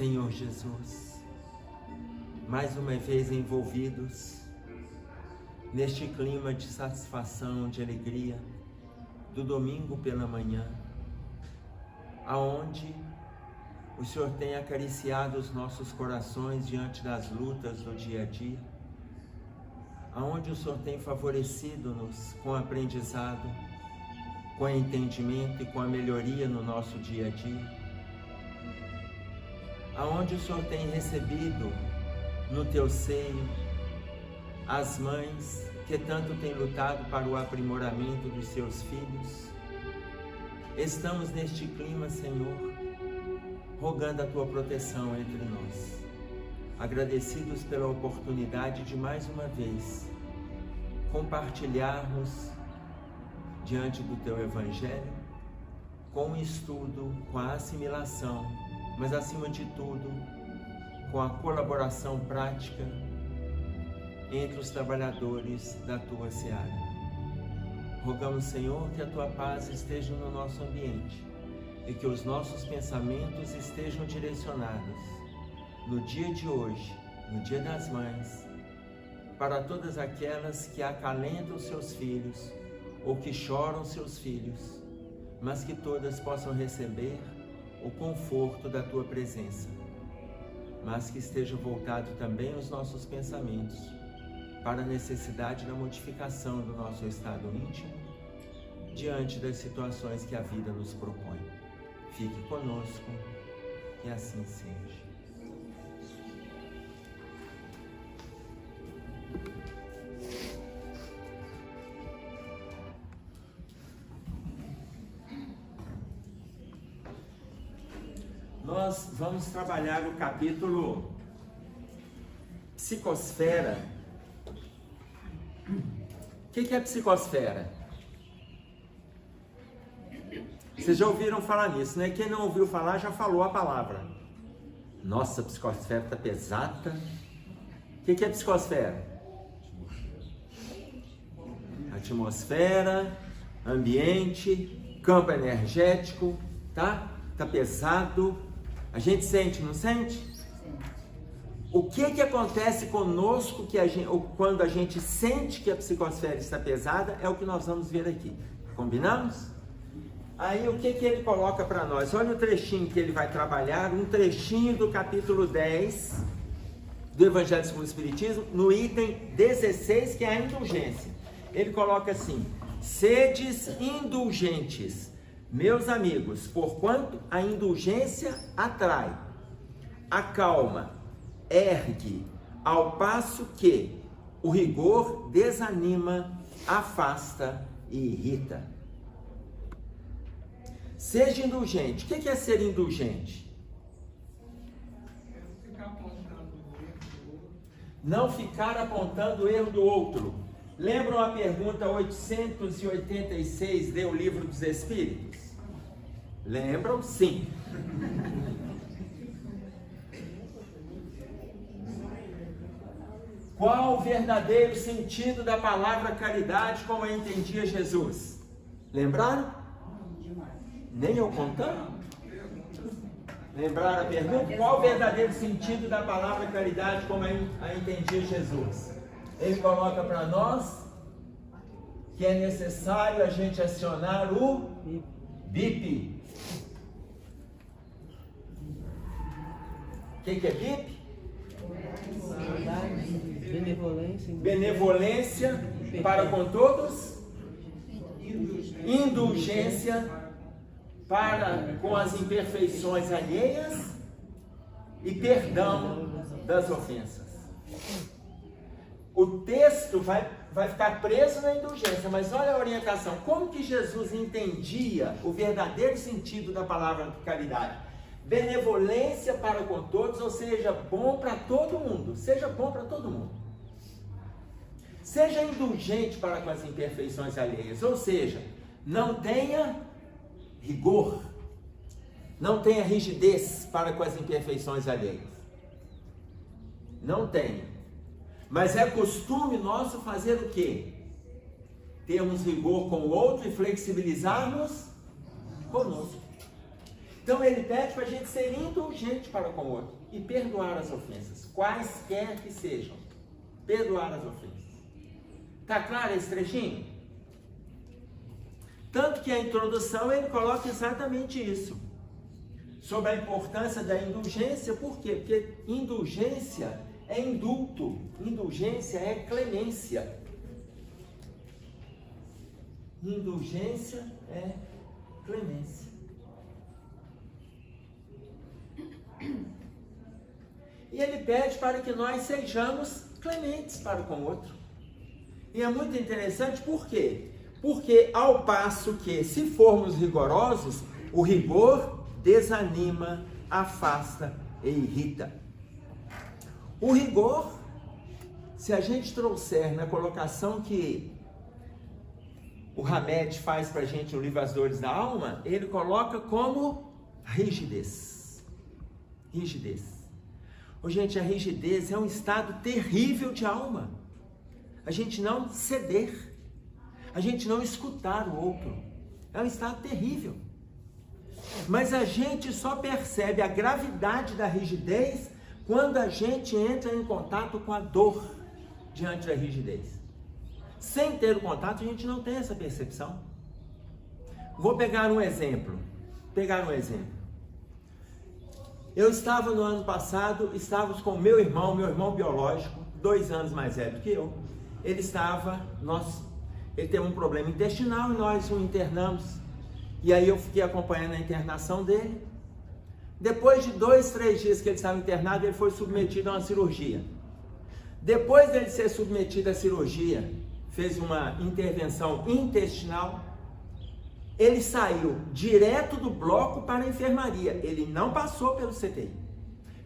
Senhor Jesus, mais uma vez envolvidos neste clima de satisfação, de alegria, do domingo pela manhã, aonde o Senhor tem acariciado os nossos corações diante das lutas do dia a dia, aonde o Senhor tem favorecido-nos com aprendizado, com entendimento e com a melhoria no nosso dia a dia, aonde o Senhor tem recebido no teu seio as mães que tanto têm lutado para o aprimoramento dos seus filhos. Estamos neste clima, Senhor, rogando a tua proteção entre nós, agradecidos pela oportunidade de mais uma vez compartilharmos diante do teu Evangelho, com o estudo, com a assimilação, mas acima de tudo, com a colaboração prática entre os trabalhadores da tua seara. Rogamos, Senhor, que a tua paz esteja no nosso ambiente e que os nossos pensamentos estejam direcionados no dia de hoje, no Dia das Mães, para todas aquelas que acalentam seus filhos ou que choram seus filhos, mas que todas possam receber o conforto da tua presença, mas que esteja voltado também os nossos pensamentos para a necessidade da modificação do nosso estado íntimo diante das situações que a vida nos propõe. Fique conosco, que assim seja. Nós vamos trabalhar o capítulo Psicosfera. O que é psicosfera? Vocês já ouviram falar nisso, né? Quem não ouviu falar já falou a palavra. Nossa, a psicosfera está pesada. O que é psicosfera? Atmosfera, ambiente, campo energético, tá? Tá pesado. A gente sente, não sente? O que acontece conosco quando a gente sente que a psicosfera está pesada é o que nós vamos ver aqui. Combinamos? Aí o que ele coloca para nós? Olha o trechinho que ele vai trabalhar, um trechinho do capítulo 10 do Evangelho segundo o Espiritismo, no item 16, que é a indulgência. Ele coloca assim: sedes indulgentes, meus amigos, porquanto a indulgência atrai, acalma, ergue, ao passo que o rigor desanima, afasta e irrita. Seja indulgente. O que é ser indulgente? Não ficar apontando o erro do outro. Lembram a pergunta 886 do Livro dos Espíritos? Lembram? Sim. Qual o verdadeiro sentido da palavra caridade como a entendia Jesus? Lembraram? Nem eu contando? Lembraram a pergunta? Qual o verdadeiro sentido da palavra caridade como a entendia Jesus? Ele coloca para nós que é necessário a gente acionar o BIP. O que é BIP? Benevolência para com todos, indulgência para com as imperfeições alheias e perdão das ofensas. O texto vai ficar preso na indulgência, mas olha a orientação. Como que Jesus entendia o verdadeiro sentido da palavra caridade? Benevolência para com todos, ou seja, bom para todo mundo. Seja bom para todo mundo. Seja indulgente para com as imperfeições alheias, ou seja, não tenha rigor, não tenha rigidez para com as imperfeições alheias. Não tenha. Mas é costume nosso fazer o quê? Termos rigor com o outro e flexibilizarmos conosco. Então ele pede para a gente ser indulgente para com o outro e perdoar as ofensas, quaisquer que sejam. Perdoar as ofensas. Tá claro esse trechinho? Tanto que a introdução ele coloca exatamente isso. Sobre a importância da indulgência, por quê? Porque indulgência é indulto, indulgência é clemência. Indulgência é clemência. E ele pede para que nós sejamos clementes para com o outro. E é muito interessante, por quê? Porque ao passo que, se formos rigorosos, o rigor desanima, afasta e irrita. O rigor, se a gente trouxer na colocação que o Hamed faz para a gente no livro As Dores da Alma, ele coloca como rigidez. Rigidez. Oh, gente, a rigidez é um estado terrível de alma. A gente não ceder, a gente não escutar o outro. É um estado terrível. Mas a gente só percebe a gravidade da rigidez quando a gente entra em contato com a dor diante da rigidez. Sem ter o contato, a gente não tem essa percepção. Vou pegar um exemplo. Eu estava no ano passado, estávamos com meu irmão biológico, 2 anos mais velho que eu. Ele teve um problema intestinal e nós o internamos. E aí eu fiquei acompanhando a internação dele. Depois de 2, 3 dias que ele estava internado, ele foi submetido a uma cirurgia. Depois dele ser submetido à cirurgia, fez uma intervenção intestinal, ele saiu direto do bloco para a enfermaria. Ele não passou pelo CTI,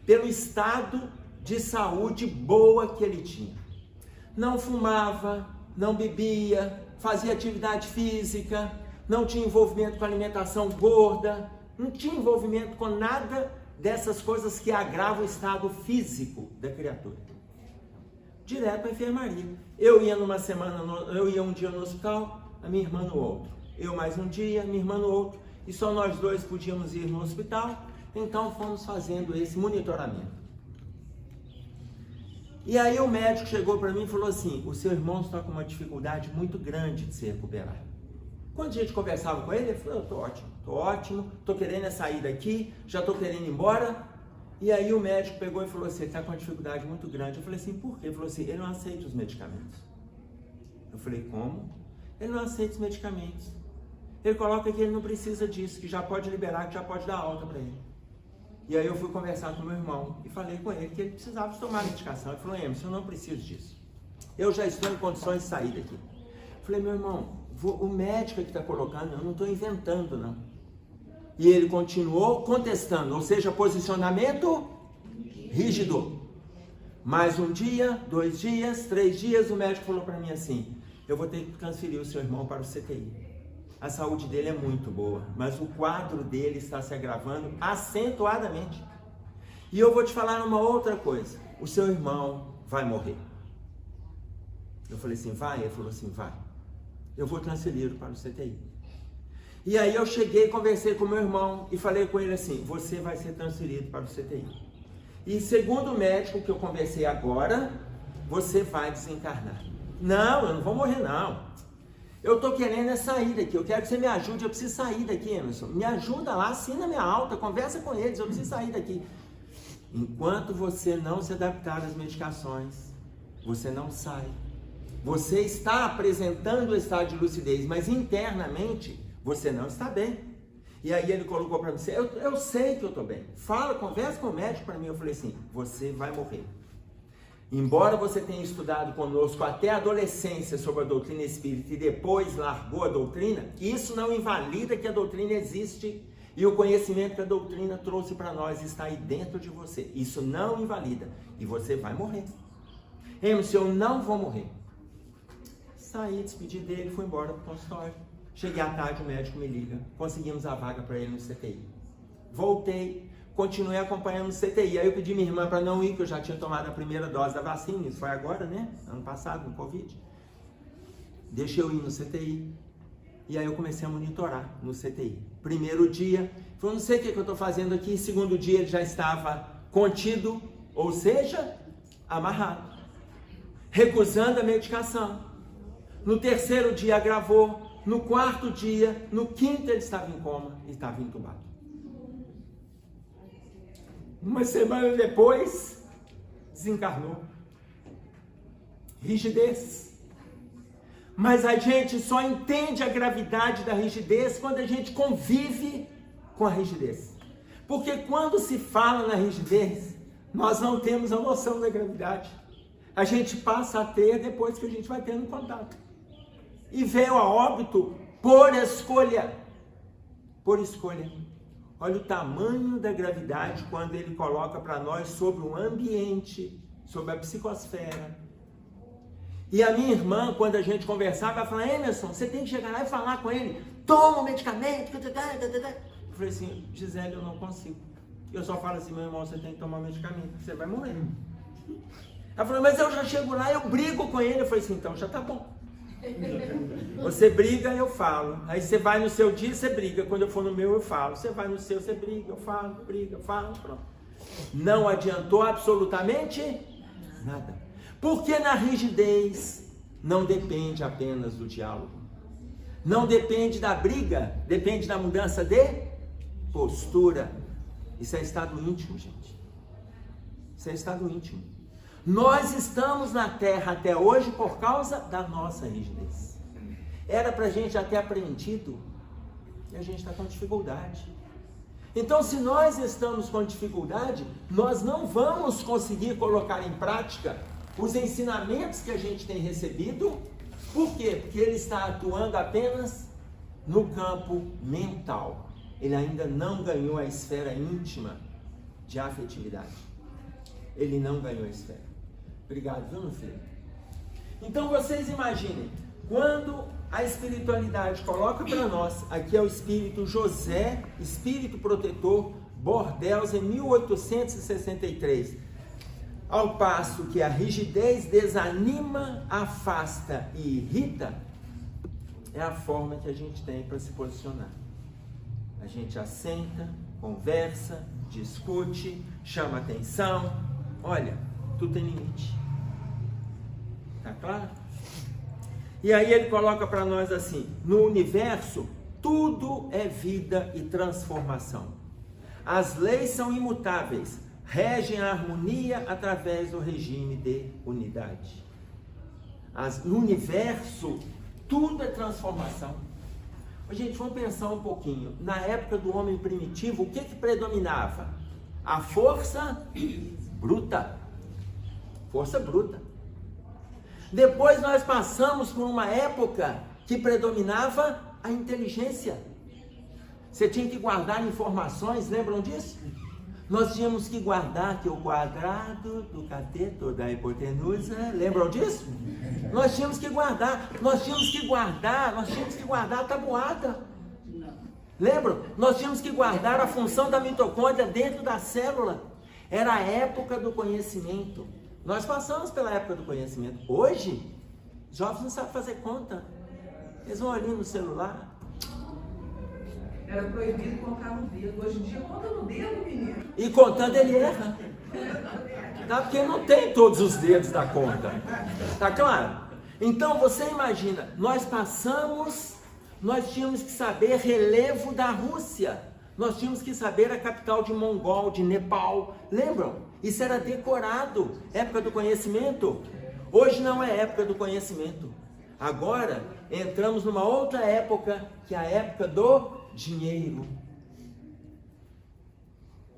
pelo estado de saúde boa que ele tinha. Não fumava, não bebia, fazia atividade física, não tinha envolvimento com alimentação gorda, não tinha envolvimento com nada dessas coisas que agravam o estado físico da criatura. Direto para a enfermaria. Eu ia um dia no hospital, a minha irmã no outro. Eu mais um dia, minha irmã no outro. E só nós 2 podíamos ir no hospital, então fomos fazendo esse monitoramento. E aí o médico chegou para mim e falou assim: o seu irmão está com uma dificuldade muito grande de se recuperar. Quando a gente conversava com ele, ele falou: eu tô ótimo, tô querendo sair daqui, já tô querendo ir embora. E aí o médico pegou e falou assim: ele está com uma dificuldade muito grande. Eu falei assim: por quê? Ele falou assim: ele não aceita os medicamentos. Eu falei: como? Ele não aceita os medicamentos. Ele coloca que ele não precisa disso, que já pode liberar, que já pode dar alta para ele. E aí eu fui conversar com meu irmão e falei com ele que ele precisava tomar medicação. Ele falou: Emerson, eu não preciso disso. Eu já estou em condições de sair daqui. Eu falei: meu irmão, o médico que está colocando, eu não estou inventando, não. E ele continuou contestando, ou seja, posicionamento rígido. Mais um dia, 2 dias, 3 dias, o médico falou para mim assim: eu vou ter que transferir o seu irmão para o CTI. A saúde dele é muito boa, mas o quadro dele está se agravando acentuadamente. E eu vou te falar uma outra coisa: o seu irmão vai morrer. Eu falei assim: vai? Ele falou assim: vai. Eu vou transferi-lo para o CTI. E aí eu cheguei, conversei com meu irmão e falei com ele assim: você vai ser transferido para o CTI. E segundo o médico que eu conversei agora, você vai desencarnar. Não, eu não vou morrer não. Eu tô querendo é sair daqui, eu quero que você me ajude, eu preciso sair daqui, Emerson. Me ajuda lá, assina minha alta, conversa com eles, eu preciso sair daqui. Enquanto você não se adaptar às medicações, você não sai. Você está apresentando o estado de lucidez, mas internamente você não está bem. E aí ele colocou para mim: eu sei que eu estou bem. Fala, conversa com o médico para mim. Eu falei assim: você vai morrer. Embora você tenha estudado conosco até a adolescência sobre a doutrina espírita e depois largou a doutrina, isso não invalida que a doutrina existe e o conhecimento que a doutrina trouxe para nós está aí dentro de você. Isso não invalida e você vai morrer. Emerson, eu não vou morrer. Saí, despedi dele, fui embora para o consultório. Cheguei à tarde, o médico me liga, conseguimos a vaga para ele no CTI. Voltei, continuei acompanhando o CTI. Aí eu pedi minha irmã para não ir, que eu já tinha tomado a primeira dose da vacina, isso foi agora, né? Ano passado, no Covid. Deixei eu ir no CTI. E aí eu comecei a monitorar no CTI. Primeiro dia, ele falou, não sei o que eu estou fazendo aqui. Segundo dia ele já estava contido, ou seja, amarrado, recusando a medicação. No terceiro dia agravou, no quarto dia, no quinto ele estava em coma e estava entubado. Uma semana depois, desencarnou. Rigidez. Mas a gente só entende a gravidade da rigidez quando a gente convive com a rigidez. Porque quando se fala na rigidez, nós não temos a noção da gravidade. A gente passa a ter depois que a gente vai tendo contato. E veio a óbito por escolha. Por escolha. Olha o tamanho da gravidade quando ele coloca para nós sobre o ambiente, sobre a psicosfera. E a minha irmã, quando a gente conversava, ela falava, Emerson, você tem que chegar lá e falar com ele, toma o medicamento. Eu falei assim, Gisele, eu não consigo. Eu só falo assim, meu irmão, você tem que tomar o medicamento, você vai morrer. Ela falou, mas eu já chego lá, eu brigo com ele. Eu falei assim, então já tá bom. Você briga, eu falo. Aí você vai no seu dia, você briga. Quando eu for no meu, eu falo. Você vai no seu, você briga, eu falo, briga, eu falo, pronto. Não adiantou absolutamente nada. Porque na rigidez não depende apenas do diálogo. Não depende da briga, depende da mudança de postura. Isso é estado íntimo, gente. Isso é estado íntimo. Nós estamos na Terra até hoje por causa da nossa rigidez. Era para a gente já ter aprendido e a gente está com dificuldade. Então, se nós estamos com dificuldade, nós não vamos conseguir colocar em prática os ensinamentos que a gente tem recebido. Por quê? Porque ele está atuando apenas no campo mental. Ele ainda não ganhou a esfera íntima de afetividade. Ele não ganhou a esfera. Obrigado, viu, meu filho? Então vocês imaginem, quando a espiritualidade coloca para nós, aqui é o espírito José, espírito protetor, Bordels, em 1863. Ao passo que a rigidez desanima, afasta e irrita, é a forma que a gente tem para se posicionar. A gente assenta, conversa, discute, chama atenção. Olha, tudo tem limite. Tá claro? E aí ele coloca para nós assim, no universo, tudo é vida e transformação. As leis são imutáveis, regem a harmonia através do regime de unidade. No universo, tudo é transformação. Gente, vamos pensar um pouquinho. Na época do homem primitivo, o que predominava? A força bruta. Força bruta. Depois nós passamos por uma época que predominava a inteligência. Você tinha que guardar informações, lembram disso? Nós tínhamos que guardar que o quadrado do cateto da hipotenusa, lembram disso? Nós tínhamos que guardar a tabuada. Lembram? Nós tínhamos que guardar a função da mitocôndria dentro da célula. Era a época do conhecimento. Nós passamos pela época do conhecimento. Hoje, jovens não sabem fazer conta. Eles vão ali no celular. Era proibido contar no dedo. Hoje em dia, conta no dedo, menino. E contando ele erra. Tá? Porque não tem todos os dedos da conta. Tá claro? Então, você imagina, nós tínhamos que saber relevo da Rússia. Nós tínhamos que saber a capital de Mongol, de Nepal. Lembram? Isso era decorado. Época do conhecimento. Hoje não é época do conhecimento. Agora, entramos numa outra época, que é a época do dinheiro.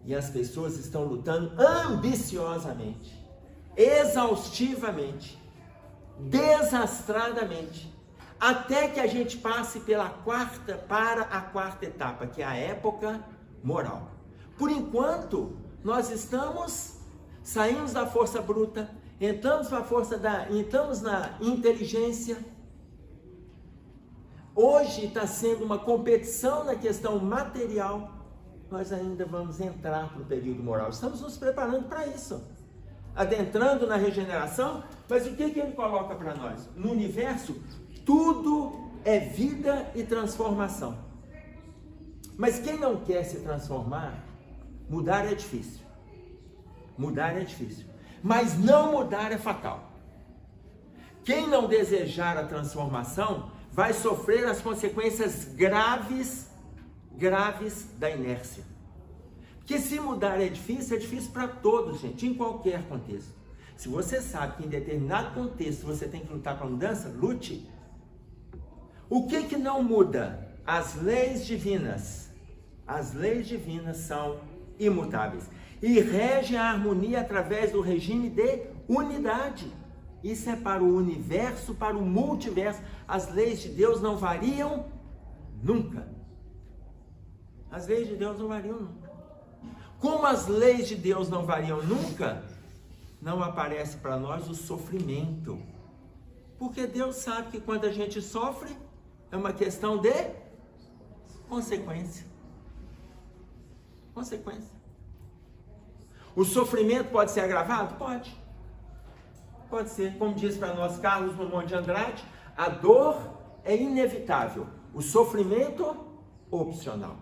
E as pessoas estão lutando ambiciosamente, exaustivamente, desastradamente, até que a gente passe para a quarta etapa, que é a época moral. Por enquanto, nós saímos da força bruta, entramos na inteligência. Hoje está sendo uma competição na questão material. Nós ainda vamos entrar para o período moral. Estamos nos preparando para isso. Adentrando na regeneração. Mas o que ele coloca para nós? No universo, tudo é vida e transformação. Mas quem não quer se transformar, mudar é difícil. Mudar é difícil. Mas não mudar é fatal. Quem não desejar a transformação vai sofrer as consequências graves da inércia. Porque se mudar é difícil para todos, gente, em qualquer contexto. Se você sabe que em determinado contexto você tem que lutar para a mudança, lute. O que não muda? As leis divinas. As leis divinas são imutáveis. E regem a harmonia através do regime de unidade. Isso é para o universo, para o multiverso. As leis de Deus não variam nunca. As leis de Deus não variam nunca. Como as leis de Deus não variam nunca, não aparece para nós o sofrimento. Porque Deus sabe que quando a gente sofre, é uma questão de consequência. Consequência. O sofrimento pode ser agravado? Pode. Pode ser. Como diz para nós Carlos Drummond de Andrade, a dor é inevitável. O sofrimento, opcional.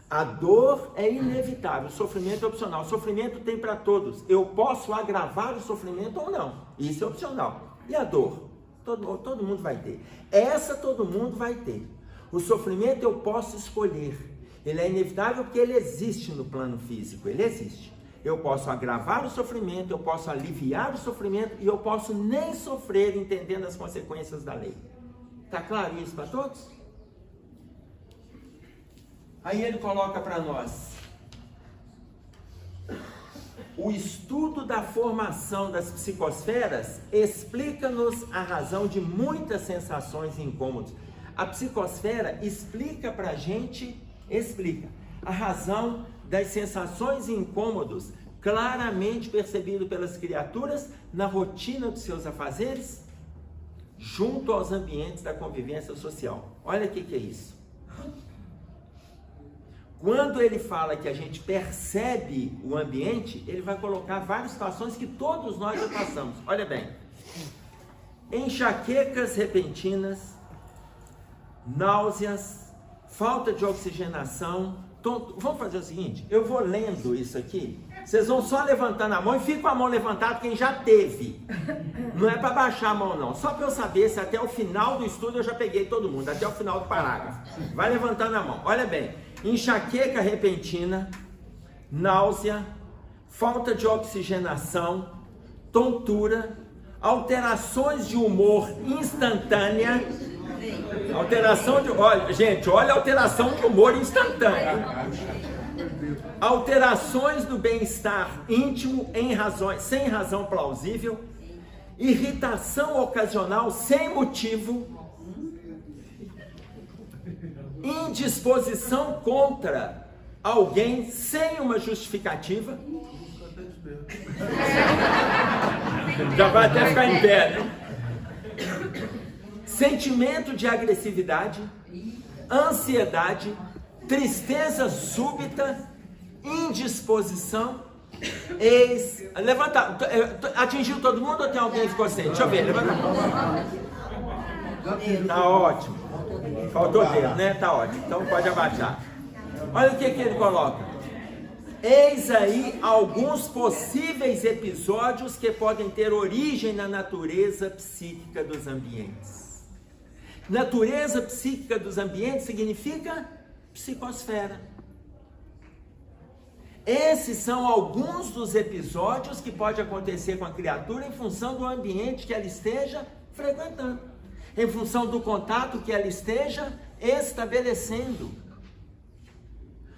A dor é inevitável, o sofrimento é opcional. O sofrimento tem para todos. Eu posso agravar o sofrimento ou não. Isso é opcional. E a dor? Todo mundo vai ter. Essa todo mundo vai ter. O sofrimento eu posso escolher. Ele é inevitável porque ele existe no plano físico. Ele existe. Eu posso agravar o sofrimento, eu posso aliviar o sofrimento e eu posso nem sofrer entendendo as consequências da lei. Está claro isso para todos? Aí ele coloca para nós: o estudo da formação das psicosferas explica-nos a razão de muitas sensações e incômodos. A psicosfera explica para a gente, a razão das sensações e incômodos claramente percebido pelas criaturas na rotina dos seus afazeres, junto aos ambientes da convivência social. Olha o que é isso. Quando ele fala que a gente percebe o ambiente, ele vai colocar várias situações que todos nós já passamos. Olha bem, enxaquecas repentinas, náuseas, falta de oxigenação. Vamos fazer o seguinte, eu vou lendo isso aqui, vocês vão só levantando a mão e fica com a mão levantada quem já teve. Não é para baixar a mão não, só para eu saber se até o final do estudo eu já peguei todo mundo, até o final do parágrafo. Vai levantando a mão, olha bem. Enxaqueca repentina, náusea, falta de oxigenação, tontura, alterações de humor instantânea, olha a alteração de humor instantânea, alterações do bem-estar íntimo sem razão plausível, irritação ocasional sem motivo, indisposição contra alguém sem uma justificativa. Já vai até ficar em pé, né? Sentimento de agressividade, ansiedade, tristeza súbita, indisposição, levanta, atingiu todo mundo ou tem alguém que ficou sem? Deixa eu ver, levanta a mão. Tá ótimo. Faltou dedo, né? Tá ótimo. Então pode abaixar. Olha o que ele coloca. Eis aí alguns possíveis episódios que podem ter origem na natureza psíquica dos ambientes. Natureza psíquica dos ambientes significa psicosfera. Esses são alguns dos episódios que pode acontecer com a criatura em função do ambiente que ela esteja frequentando, em função do contato que ela esteja estabelecendo.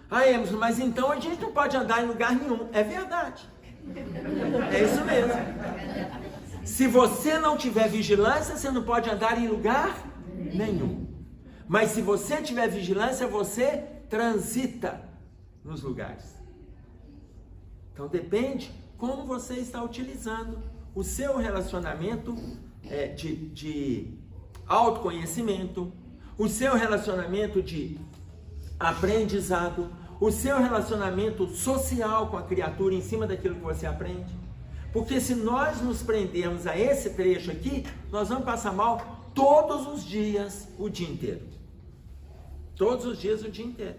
Emerson, mas então a gente não pode andar em lugar nenhum. É verdade. É isso mesmo. Se você não tiver vigilância, você não pode andar em lugar nenhum. Mas se você tiver vigilância, você transita nos lugares. Então depende como você está utilizando o seu relacionamento de autoconhecimento, o seu relacionamento de aprendizado, o seu relacionamento social com a criatura em cima daquilo que você aprende. Porque se nós nos prendermos a esse trecho aqui, nós vamos passar mal todos os dias, o dia inteiro. Todos os dias, o dia inteiro.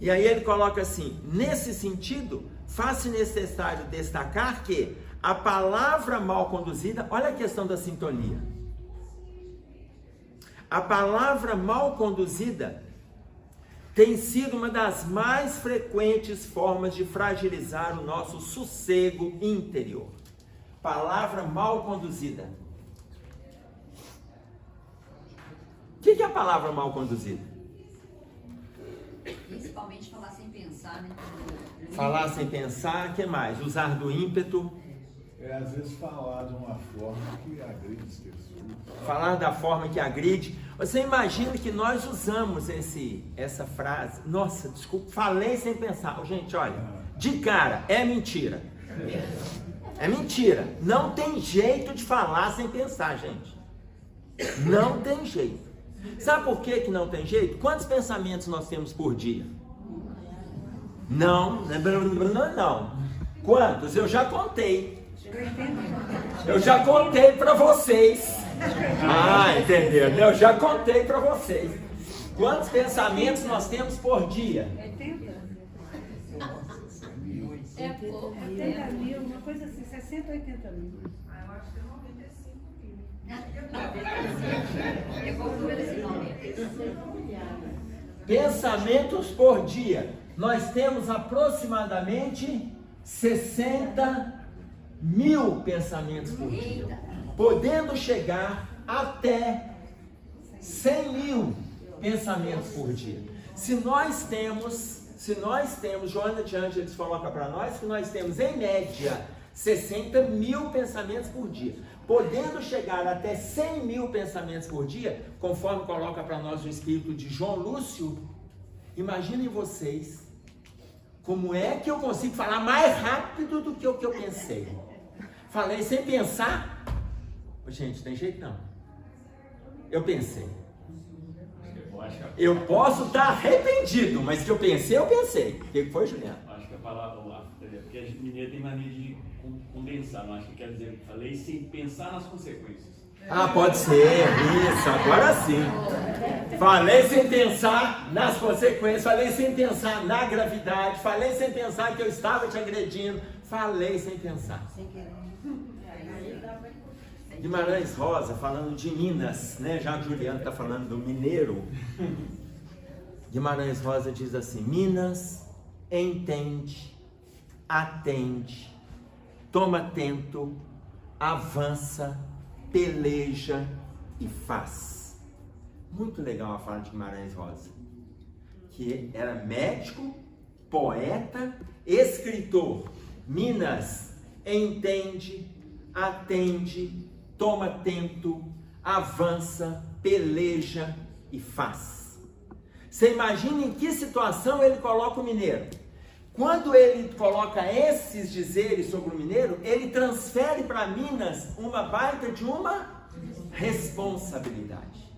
E aí ele coloca assim: nesse sentido, faz-se necessário destacar que a palavra mal conduzida, olha a questão da sintonia. A palavra mal conduzida tem sido uma das mais frequentes formas de fragilizar o nosso sossego interior. Palavra mal conduzida. O que é a palavra mal conduzida? Principalmente falar sem pensar, né? Falar sem pensar, o que mais? Usar do ímpeto. Às vezes falar de uma forma que agride as pessoas. Falar da forma que agride. Você imagina que nós usamos essa frase. Nossa, desculpa, falei sem pensar. Gente, olha, de cara, é mentira. É mentira. Não tem jeito de falar sem pensar, gente. Não tem jeito. Sabe por que não tem jeito? Quantos pensamentos nós temos por dia? Não. Quantos? Eu já contei. Eu já contei para vocês. Ah, entendeu? Eu já contei para vocês. Quantos pensamentos nós temos por dia? 80? É pouco. 80 mil, uma coisa assim, 60, 80 mil. Eu acho que é 95 mil. Eu vou ver esse nome. Pensamentos por dia. Nós temos aproximadamente 60 mil pensamentos por dia, podendo chegar até 100 mil pensamentos por dia. Se nós temos, Joana de Ângeles coloca para nós que nós temos em média 60 mil pensamentos por dia, podendo chegar até 100 mil pensamentos por dia, conforme coloca para nós o escrito de João Lúcio. Imaginem vocês, como é que eu consigo falar mais rápido do que o que eu pensei? Falei sem pensar. Gente, tem jeito não. Eu pensei. Eu posso estar arrependido, mas que eu pensei, eu pensei. O que foi, Juliano? Acho que a palavra, porque a mineira tem mania de condensar, não acho que quer dizer, falei sem pensar nas consequências. Ah, pode ser, isso, agora sim. Falei sem pensar nas consequências, falei sem pensar na gravidade, falei sem pensar que eu estava te agredindo, falei sem pensar. Sem querer. Guimarães Rosa, falando de Minas, né? Já que o Juliano está falando do mineiro. Guimarães Rosa diz assim: Minas entende, atende, toma atento, avança, peleja e faz. Muito legal a fala de Guimarães Rosa, que era médico, poeta, escritor. Minas entende, atende, toma atento, avança, peleja e faz. Você imagina em que situação ele coloca o mineiro? Quando ele coloca esses dizeres sobre o mineiro, ele transfere para Minas uma baita de uma responsabilidade.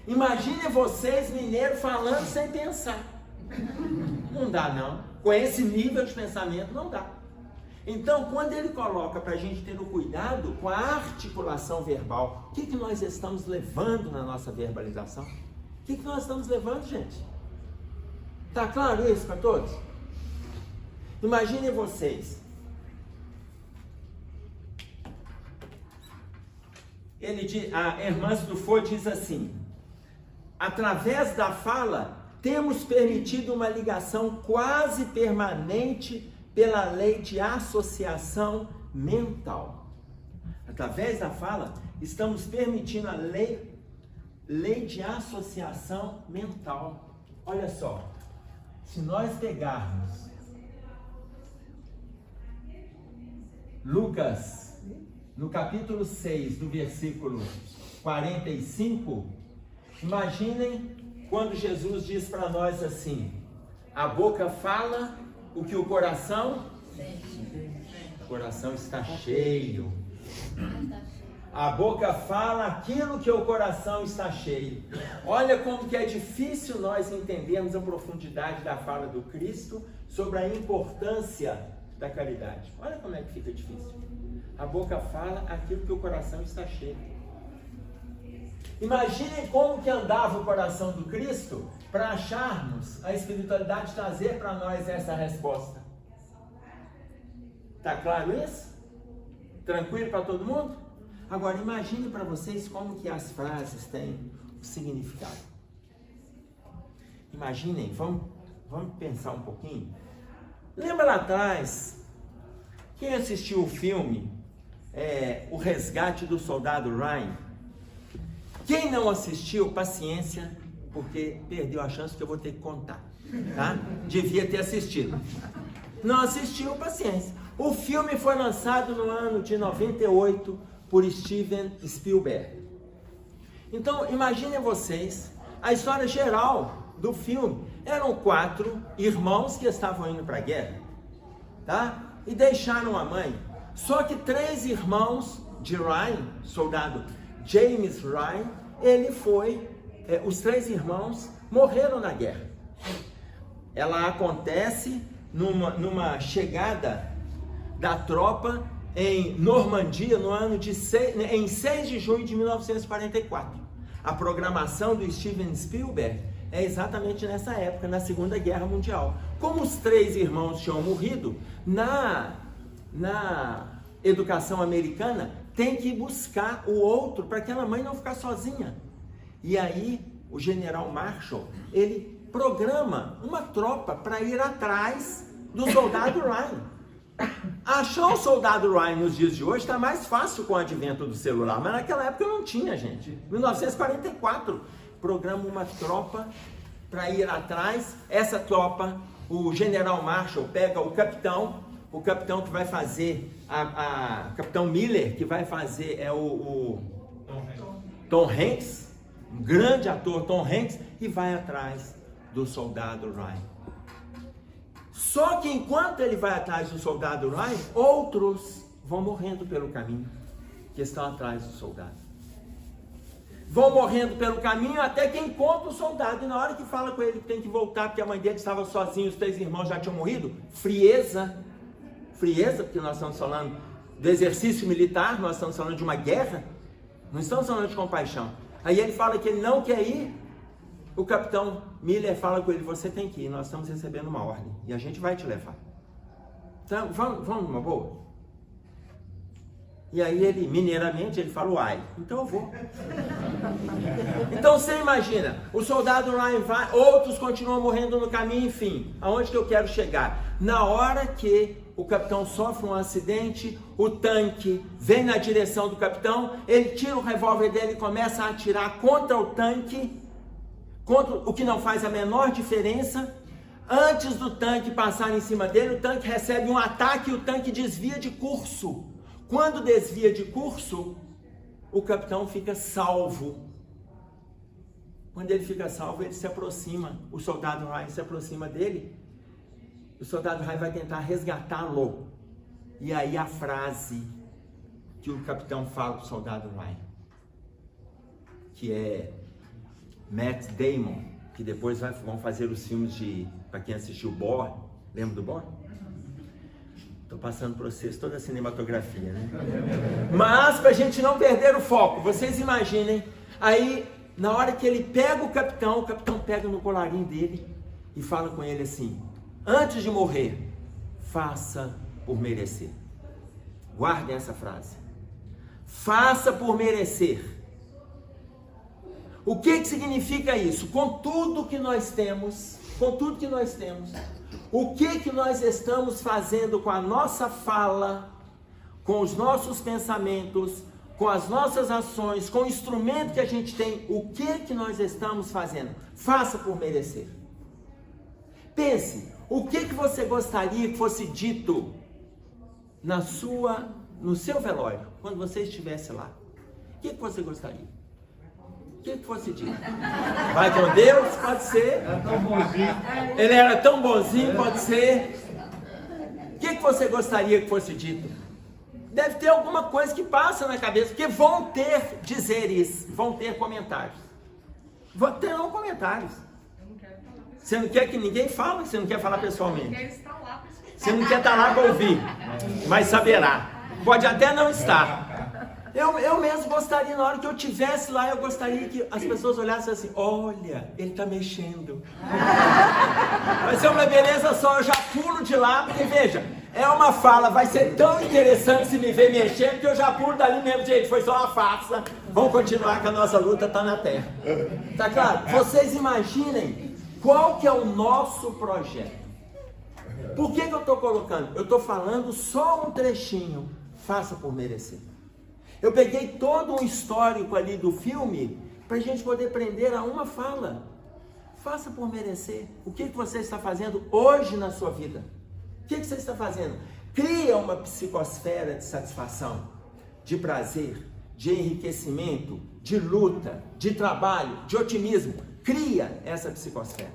Imagine vocês, mineiro, falando sem pensar. Não dá não. Com esse nível de pensamento não dá. Então, quando ele coloca para a gente ter o cuidado com a articulação verbal, o que nós estamos levando na nossa verbalização? O que nós estamos levando, gente? Tá claro isso para todos? Imaginem vocês. A Hermance Dufault diz assim: através da fala, temos permitido uma ligação quase permanente pela lei de associação mental. Através da fala, estamos permitindo a lei de associação mental. Olha só, se nós pegarmos Lucas, no capítulo 6, do versículo 45, imaginem quando Jesus diz para nós assim: a boca fala o que o coração está cheio. A boca fala aquilo que o coração está cheio. Olha como que é difícil nós entendermos a profundidade da fala do Cristo sobre a importância da caridade. Olha como é que fica difícil. A boca fala aquilo que o coração está cheio. Imaginem como que andava o coração do Cristo para acharmos a espiritualidade trazer para nós essa resposta. Tá claro isso? Tranquilo para todo mundo? Agora imagine para vocês como que as frases têm o significado. Imaginem, vamos pensar um pouquinho. Lembra lá atrás, quem assistiu o filme O Resgate do Soldado Ryan? Quem não assistiu, paciência, porque perdeu a chance que eu vou ter que contar, tá? Devia ter assistido. Não assistiu, paciência. O filme foi lançado no ano de 98 por Steven Spielberg. Então, imaginem vocês, a história geral do filme. Eram 4 irmãos que estavam indo para a guerra, tá? E deixaram a mãe. Só que 3 irmãos de Ryan, soldado James Ryan, os 3 irmãos morreram na guerra. Ela acontece numa chegada da tropa em Normandia em 6 de junho de 1944. A programação do Steven Spielberg é exatamente nessa época, na Segunda Guerra Mundial. Como os 3 irmãos tinham morrido, na educação americana, tem que buscar o outro para aquela mãe não ficar sozinha. E aí, o general Marshall, ele programa uma tropa para ir atrás do soldado Ryan. Achar o soldado Ryan nos dias de hoje está mais fácil com o advento do celular, mas naquela época não tinha, gente. 1944, programa uma tropa para ir atrás. Essa tropa, o general Marshall pega o capitão que vai fazer, capitão Miller, que vai fazer o Tom Hanks, um grande ator, Tom Hanks, e vai atrás do soldado Ryan. Só que enquanto ele vai atrás do soldado Ryan, outros vão morrendo pelo caminho, que estão atrás do soldado. Vão morrendo pelo caminho até que encontra o soldado. E na hora que fala com ele que tem que voltar, porque a mãe dele estava sozinha, os 3 irmãos já tinham morrido, frieza, porque nós estamos falando do exercício militar, nós estamos falando de uma guerra, não estamos falando de compaixão. Aí ele fala que ele não quer ir. O capitão Miller fala com ele: você tem que ir, nós estamos recebendo uma ordem e a gente vai te levar. Então, vamos numa boa? E aí ele, mineiramente, ele fala: uai, então eu vou. Então você imagina, o soldado Ryan vai, outros continuam morrendo no caminho, enfim, aonde que eu quero chegar? Na hora que o capitão sofre um acidente, o tanque vem na direção do capitão, ele tira o revólver dele e começa a atirar contra o tanque, contra o que não faz a menor diferença. Antes do tanque passar em cima dele, o tanque recebe um ataque e o tanque desvia de curso. Quando desvia de curso, o capitão fica salvo. Quando ele fica salvo, ele se aproxima, o soldado Ryan se aproxima dele. O soldado Ryan vai tentar resgatá-lo. E aí a frase que o capitão fala para o soldado Ryan, que é Matt Damon, que depois vão fazer os filmes para quem assistiu Bohr, lembra do Bohr? Estou passando para vocês toda a cinematografia, né? Mas para a gente não perder o foco, vocês imaginem, aí na hora que ele pega o capitão pega no colarinho dele e fala com ele assim: antes de morrer, faça por merecer. Guardem essa frase. Faça por merecer. O que significa isso? Com tudo que nós temos, o que nós estamos fazendo com a nossa fala, com os nossos pensamentos, com as nossas ações, com o instrumento que a gente tem, o que nós estamos fazendo? Faça por merecer. Pense, o que você gostaria que fosse dito no seu velório, quando você estivesse lá? O que você gostaria? O que fosse dito? Vai com Deus? Pode ser. Ele era tão bonzinho, pode ser. O que você gostaria que fosse dito? Deve ter alguma coisa que passa na cabeça, porque vão ter dizeres, vão ter comentários. Terão comentários. Você não quer que ninguém fale, você não quer falar pessoalmente. Você não quer estar lá para ouvir, mas saberá. Pode até não estar. Eu mesmo gostaria, na hora que eu estivesse lá, eu gostaria que as pessoas olhassem assim, olha, ele está mexendo. Vai ser uma beleza só, eu já pulo de lá, porque veja, é uma fala, vai ser tão interessante se me ver mexendo, que eu já pulo dali mesmo, gente, foi só uma farsa. Vamos continuar que a nossa luta está na terra. Tá claro? Vocês imaginem qual que é o nosso projeto. Por que eu estou colocando? Eu estou falando só um trechinho, faça por merecer. Eu peguei todo um histórico ali do filme para a gente poder prender a uma fala. Faça por merecer. O que você está fazendo hoje na sua vida? O que você está fazendo? Cria uma psicosfera de satisfação, de prazer, de enriquecimento, de luta, de trabalho, de otimismo. Cria essa psicosfera.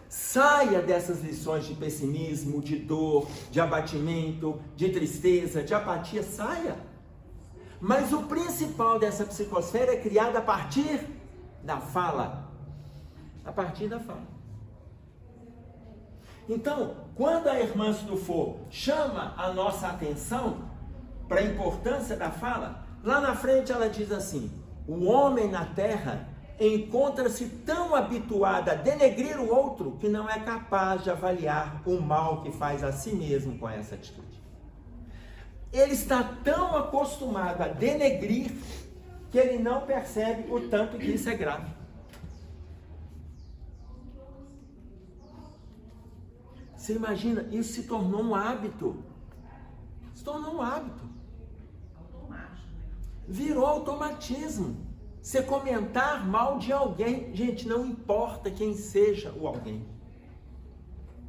Saia dessas lições de pessimismo, de dor, de abatimento, de tristeza, de apatia. Saia. Mas o principal dessa psicosfera é criada a partir da fala. A partir da fala. Então, quando a irmã Dufour chama a nossa atenção para a importância da fala, lá na frente ela diz assim: o homem na terra encontra-se tão habituado a denegrir o outro que não é capaz de avaliar o mal que faz a si mesmo com essa atitude. Ele está tão acostumado a denegrir que ele não percebe o tanto que isso é grave. Você imagina, isso se tornou um hábito. Se tornou um hábito. Virou automatismo. Você comentar mal de alguém, gente, não importa quem seja o alguém.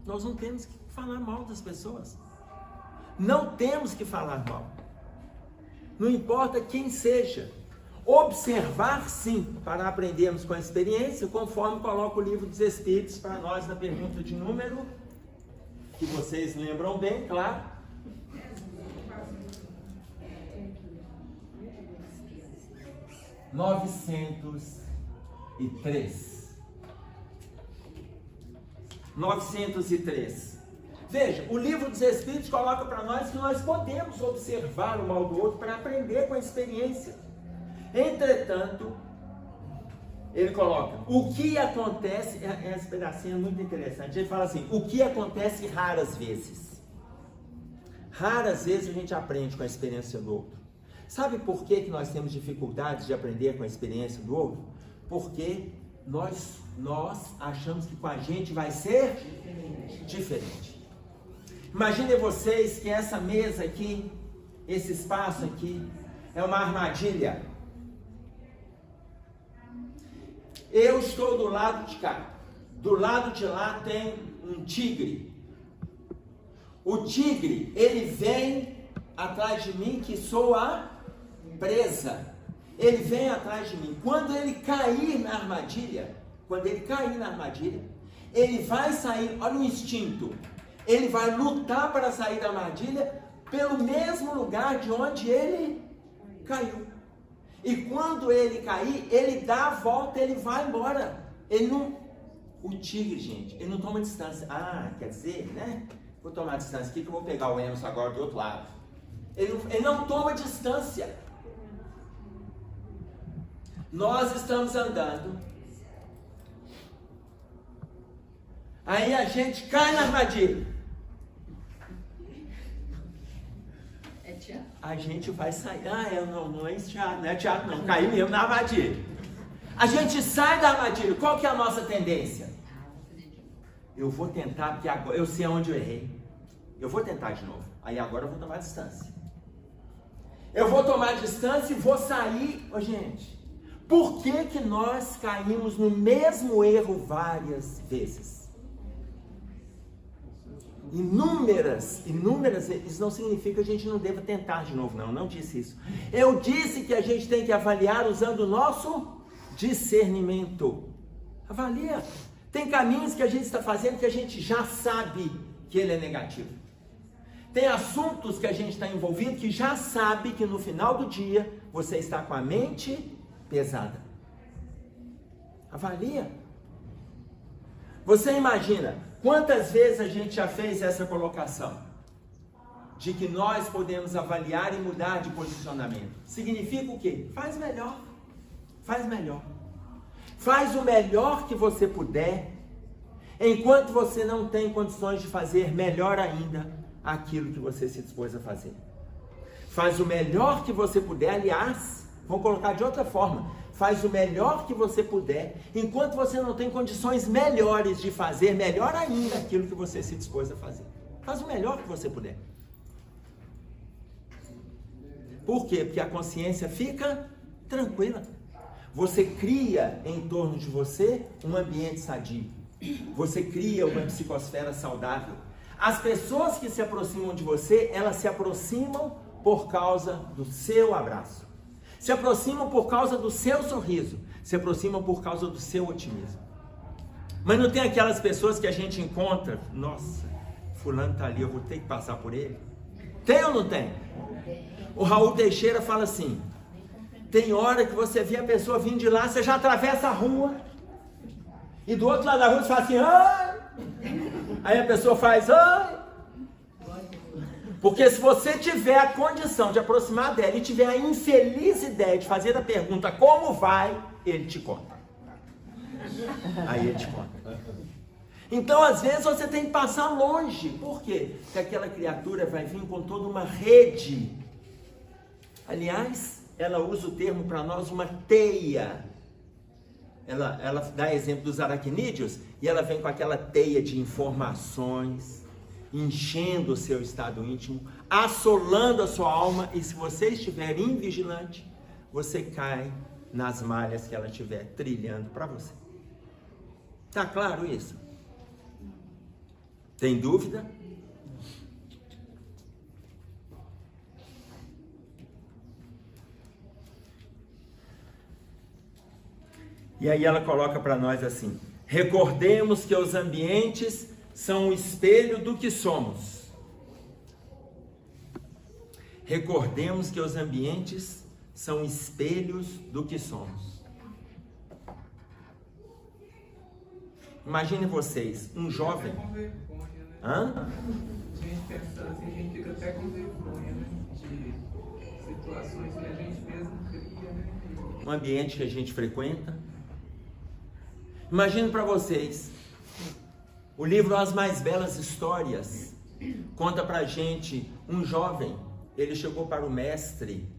Nós não temos que falar mal das pessoas. Não temos que falar mal. Não importa quem seja. Observar, sim, para aprendermos com a experiência, conforme coloca o livro dos Espíritos para nós na pergunta de número, que vocês lembram bem, claro. (903). 903. Veja, o livro dos Espíritos coloca para nós que nós podemos observar o mal do outro para aprender com a experiência. Entretanto, ele coloca, o que acontece, esse pedacinho é muito interessante, ele fala assim, o que acontece raras vezes. Raras vezes a gente aprende com a experiência do outro. Sabe por que nós temos dificuldades de aprender com a experiência do outro? Porque nós achamos que com a gente vai ser diferente. Imaginem vocês que essa mesa aqui, esse espaço aqui, é uma armadilha. Eu estou do lado de cá. Do lado de lá tem um tigre. O tigre, ele vem atrás de mim, que sou a presa. Ele vem atrás de mim. Quando ele cair na armadilha, ele vai sair, olha o instinto. Ele vai lutar para sair da armadilha pelo mesmo lugar de onde ele caiu. E quando ele cair, ele dá a volta, ele vai embora. Ele não... O tigre, gente, ele não toma distância. Ah, quer dizer, né? Vou tomar distância aqui que eu vou pegar o Emerson agora do outro lado. Ele não toma distância. Nós estamos andando. Aí a gente cai na armadilha. É teatro. A gente vai sair. Não é teatro, não é teatro não. Caiu mesmo na armadilha. A gente sai da armadilha. Qual que é a nossa tendência? Eu vou tentar, porque agora eu sei onde eu errei. Eu vou tentar de novo. Aí agora eu vou tomar distância. Eu vou tomar distância e vou sair. Ô, gente, por que nós caímos no mesmo erro várias vezes? Inúmeras, isso não significa que a gente não deva tentar de novo, não disse isso. Eu disse que a gente tem que avaliar usando o nosso discernimento. Avalia. Tem caminhos que a gente está fazendo que a gente já sabe que ele é negativo. Tem assuntos que a gente está envolvido que já sabe que no final do dia você está com a mente pesada. Avalia. Você imagina quantas vezes a gente já fez essa colocação? de que nós podemos avaliar e mudar de posicionamento. Significa o quê? Faz melhor. Faz melhor. Faz o melhor que você puder, enquanto você não tem condições de fazer melhor ainda aquilo que você se dispôs a fazer. Faz o melhor que você puder, aliás, vamos colocar de outra forma, faz o melhor que você puder, enquanto você não tem condições melhores de fazer melhor ainda aquilo que você se dispôs a fazer. Faz o melhor que você puder. Por quê? Porque a consciência fica tranquila. Você cria em torno de você um ambiente sadio. Você cria uma psicosfera saudável. As pessoas que se aproximam de você, elas se aproximam por causa do seu abraço. Se aproximam por causa do seu sorriso. Se aproximam por causa do seu otimismo. Mas não tem aquelas pessoas que a gente encontra, nossa, fulano tá ali, eu vou ter que passar por ele. Tem ou não tem? O Raul Teixeira fala assim, tem hora que você vê a pessoa vindo de lá, você já atravessa a rua, e do outro lado da rua você fala assim, ai! Aí a pessoa faz, ai! Porque se você tiver a condição de aproximar dela e tiver a infeliz ideia de fazer a pergunta, como vai? Ele te conta. Aí ele te conta. Então, às vezes, você tem que passar longe. Por quê? Porque aquela criatura vai vir com toda uma rede. Aliás, ela usa o termo para nós, uma teia. Ela dá exemplo dos aracnídeos, e ela vem com aquela teia de informações, enchendo o seu estado íntimo, assolando a sua alma, e se você estiver invigilante, você cai nas malhas que ela estiver trilhando para você. Tá claro isso? Tem dúvida? E aí ela coloca para nós assim: recordemos que os ambientes são o espelho do que somos. Recordemos que os ambientes são espelhos do que somos. Imagine vocês, um jovem. Hã? A gente pensando assim, a gente fica até com vergonha, né? De situações que a gente mesmo cria, né? Um ambiente que a gente frequenta. Imagine para vocês, o livro As Mais Belas Histórias conta pra gente um jovem, ele chegou para o mestre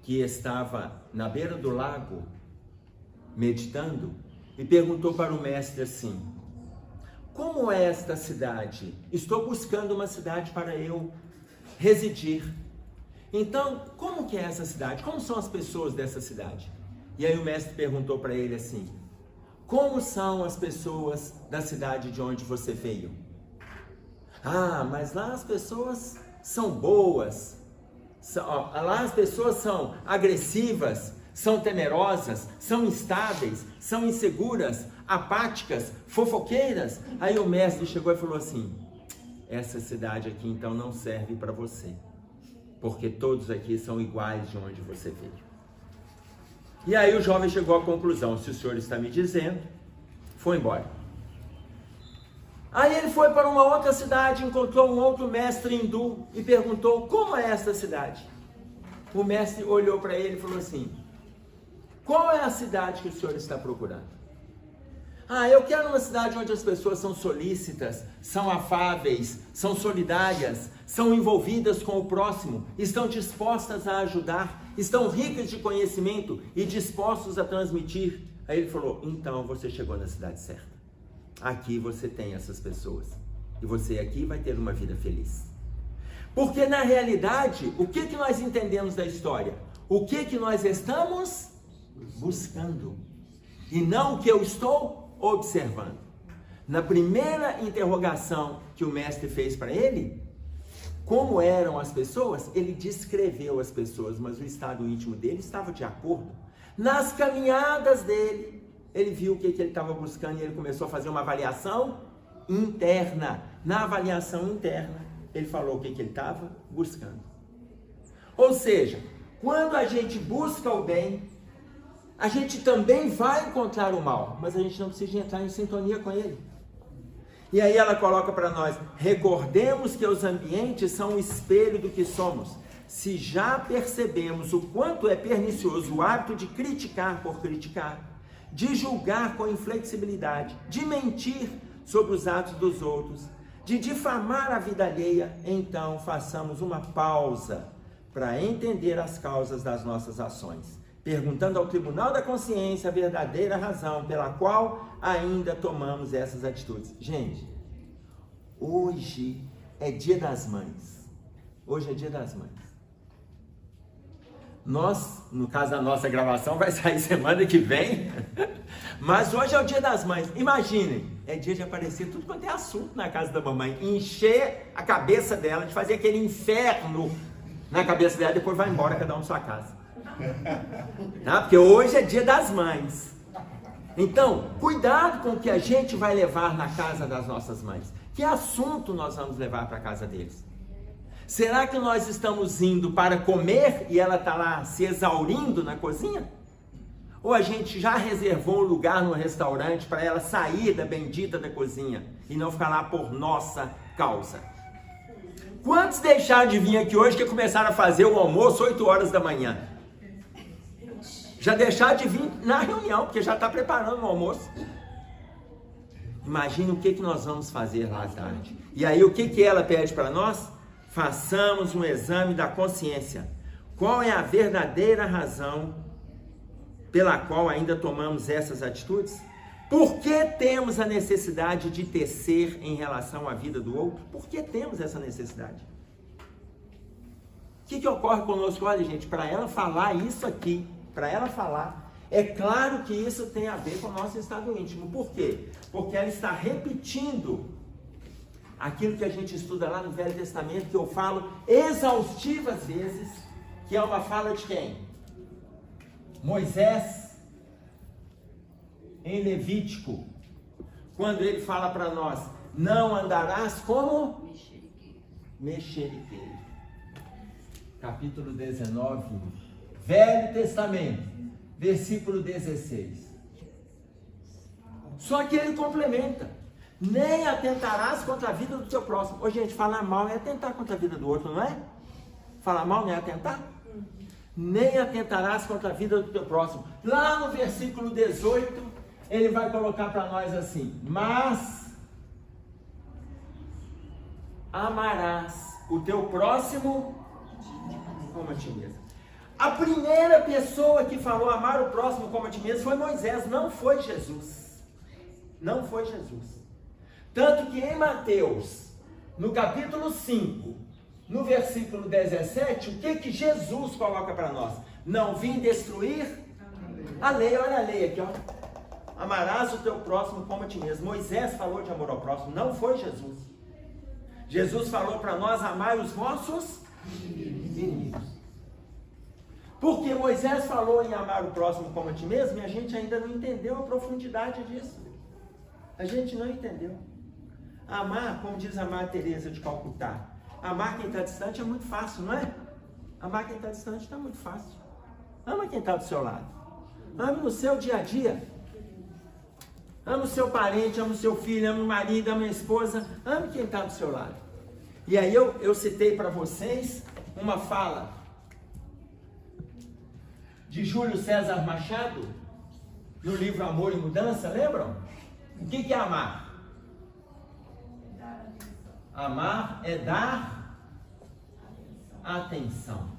que estava na beira do lago meditando e perguntou para o mestre assim: como é esta cidade? Estou buscando uma cidade para eu residir. Então, como que é essa cidade? Como são as pessoas dessa cidade? E aí o mestre perguntou para ele assim: como são as pessoas da cidade de onde você veio? Ah, mas lá as pessoas são boas. Lá as pessoas são agressivas, são temerosas, são instáveis, são inseguras, apáticas, fofoqueiras. Aí o mestre chegou e falou assim: essa cidade aqui então não serve para você, porque todos aqui são iguais de onde você veio. E aí o jovem chegou à conclusão: se o senhor está me dizendo, foi embora. Aí ele foi para uma outra cidade, encontrou um outro mestre hindu e perguntou: como é essa cidade? O mestre olhou para ele e falou assim: qual é a cidade que o senhor está procurando? Ah, eu quero uma cidade onde as pessoas são solícitas, são afáveis, são solidárias, são envolvidas com o próximo, estão dispostas a ajudar, estão ricas de conhecimento e dispostos a transmitir. Aí ele falou: então você chegou na cidade certa. Aqui você tem essas pessoas. E você aqui vai ter uma vida feliz. Porque na realidade, o que nós entendemos da história? O que nós estamos buscando. E não o que eu estou observando. Na primeira interrogação que o mestre fez para ele, como eram as pessoas, ele descreveu as pessoas, mas o estado íntimo dele estava de acordo. Nas caminhadas dele, ele viu o que ele estava buscando e ele começou a fazer uma avaliação interna. Na avaliação interna, ele falou o que ele estava buscando. Ou seja, quando a gente busca o bem, a gente também vai encontrar o mal, mas a gente não precisa entrar em sintonia com ele. E aí ela coloca para nós: recordemos que os ambientes são o espelho do que somos. Se já percebemos o quanto é pernicioso o hábito de criticar por criticar, de julgar com inflexibilidade, de mentir sobre os atos dos outros, de difamar a vida alheia, então façamos uma pausa para entender as causas das nossas ações, perguntando ao tribunal da consciência a verdadeira razão pela qual ainda tomamos essas atitudes. Gente, hoje é Dia das Mães. Hoje é Dia das Mães. Nós, no caso da nossa gravação, vai sair semana que vem, mas hoje é o Dia das Mães. Imaginem, é dia de aparecer tudo quanto é assunto na casa da mamãe, encher a cabeça dela, de fazer aquele inferno na cabeça dela, depois vai embora cada um na sua casa. Tá? Porque hoje é Dia das Mães. Então, cuidado com o que a gente vai levar na casa das nossas mães. Que assunto nós vamos levar para a casa deles? Será que nós estamos indo para comer e ela está lá se exaurindo na cozinha? Ou a gente já reservou um lugar no restaurante para ela sair da bendita da cozinha e não ficar lá por nossa causa? Quantos deixaram de vir aqui hoje que começaram a fazer o almoço 8 horas da manhã? Já deixaram de vir na reunião, porque já está preparando o almoço. Imagina o que nós vamos fazer lá à tarde. E aí o que ela pede para nós? Façamos um exame da consciência. Qual é a verdadeira razão pela qual ainda tomamos essas atitudes? Por que temos a necessidade de tecer em relação à vida do outro? Por que temos essa necessidade? O que ocorre conosco? Olha, gente, para ela falar isso aqui, para ela falar, é claro que isso tem a ver com o nosso estado íntimo. Por quê? Porque ela está repetindo aquilo que a gente estuda lá no Velho Testamento, que eu falo exaustivas vezes, que é uma fala de quem? Moisés, em Levítico, quando ele fala para nós: não andarás como mexeriqueiro. Capítulo 19, Velho Testamento, versículo 16. Só que ele complementa: nem atentarás contra a vida do teu próximo. Ô, gente, falar mal é atentar contra a vida do outro, não é? Falar mal não é atentar? Nem atentarás contra a vida do teu próximo. Lá no versículo 18, ele vai colocar para nós assim: mas amarás o teu próximo como a ti mesmo. A primeira pessoa que falou amar o próximo como a ti mesmo foi Moisés, não foi Jesus. Não foi Jesus. Tanto que em Mateus, no capítulo 5, no versículo 17, o que Jesus coloca para nós? Não vim destruir a lei. Olha a lei aqui, ó. Amarás o teu próximo como a ti mesmo. Moisés falou de amor ao próximo, não foi Jesus. Jesus falou para nós: amai os vossos inimigos. Porque Moisés falou em amar o próximo como a ti mesmo e a gente ainda não entendeu a profundidade disso. A gente não entendeu. Amar, como diz a Madre Teresa de Calcutá, amar quem está distante é muito fácil, não é? Amar quem está distante está muito fácil. Ama quem está do seu lado. Ame no seu dia a dia. Ame o seu parente, ame o seu filho, ame o marido, ame a esposa. Ame quem está do seu lado. E aí eu citei para vocês uma fala de Júlio César Machado, no livro Amor e Mudança, lembram? O que é amar? Amar é dar atenção.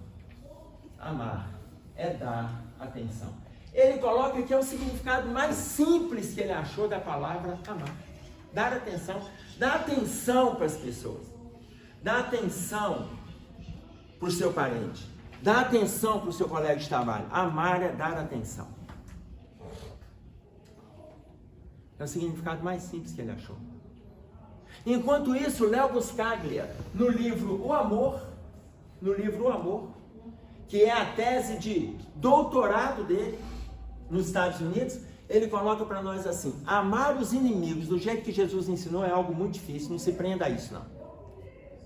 Amar é dar atenção. Ele coloca que é o significado mais simples que ele achou da palavra amar. Dar atenção. Dar atenção para as pessoas. Dar atenção para o seu parente. Dar atenção para o seu colega de trabalho. Amar é dar atenção. É o significado mais simples que ele achou. Enquanto isso, Léo Buscaglia, no livro O Amor, que é a tese de doutorado dele nos Estados Unidos, ele coloca para nós assim: amar os inimigos do jeito que Jesus ensinou é algo muito difícil, não se prenda a isso não.